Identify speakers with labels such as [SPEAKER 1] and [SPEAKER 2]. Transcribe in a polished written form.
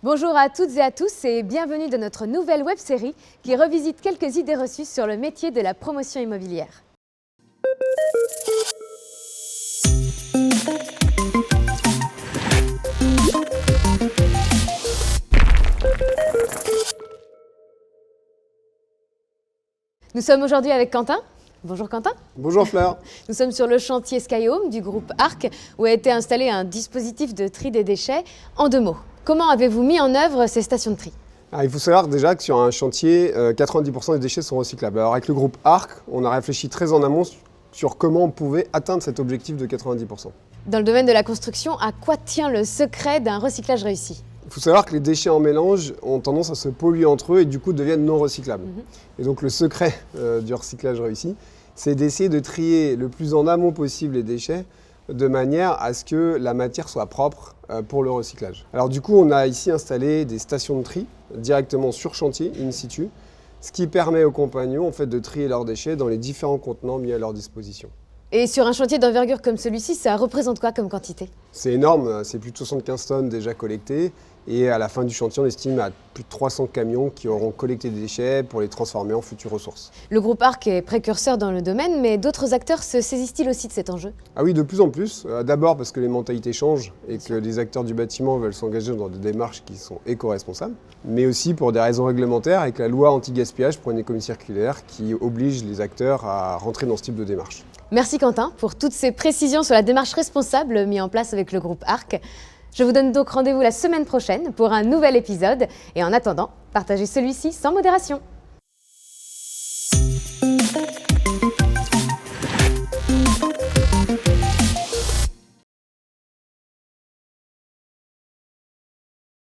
[SPEAKER 1] Bonjour à toutes et à tous et bienvenue dans notre nouvelle web-série qui revisite quelques idées reçues sur le métier de la promotion immobilière. Nous sommes aujourd'hui avec Quentin. Bonjour Quentin.
[SPEAKER 2] Bonjour Fleur.
[SPEAKER 1] Nous sommes sur le chantier Skyhome du groupe ARC où a été installé un dispositif de tri des déchets. En 2 mots, comment avez-vous mis en œuvre ces stations de tri ?
[SPEAKER 2] Il faut savoir déjà que sur un chantier, 90% des déchets sont recyclables. Alors avec le groupe ARC, on a réfléchi très en amont sur comment on pouvait atteindre cet objectif de 90%.
[SPEAKER 1] Dans le domaine de la construction, à quoi tient le secret d'un recyclage réussi ?
[SPEAKER 2] Il faut savoir que les déchets en mélange ont tendance à se polluer entre eux et du coup deviennent non recyclables. Et donc le secret du recyclage réussi, c'est d'essayer de trier le plus en amont possible les déchets de manière à ce que la matière soit propre pour le recyclage. Alors du coup, on a ici installé des stations de tri directement sur chantier, in situ, ce qui permet aux compagnons en fait, de trier leurs déchets dans les différents contenants mis à leur disposition.
[SPEAKER 1] Et sur un chantier d'envergure comme celui-ci, ça représente quoi comme quantité ?
[SPEAKER 2] C'est énorme, c'est plus de 75 tonnes déjà collectées. Et à la fin du chantier, on estime à plus de 300 camions qui auront collecté des déchets pour les transformer en futures ressources.
[SPEAKER 1] Le groupe ARC est précurseur dans le domaine, mais d'autres acteurs se saisissent-ils aussi de cet enjeu ?
[SPEAKER 2] Ah oui, de plus en plus. D'abord parce que les mentalités changent et que les acteurs du bâtiment veulent s'engager dans des démarches qui sont éco-responsables. Mais aussi pour des raisons réglementaires avec la loi anti-gaspillage pour une économie circulaire qui oblige les acteurs à rentrer dans ce type de démarche.
[SPEAKER 1] Merci Quentin pour toutes ces précisions sur la démarche responsable mise en place avec le groupe ARC. Je vous donne donc rendez-vous la semaine prochaine pour un nouvel épisode et en attendant, partagez celui-ci sans modération.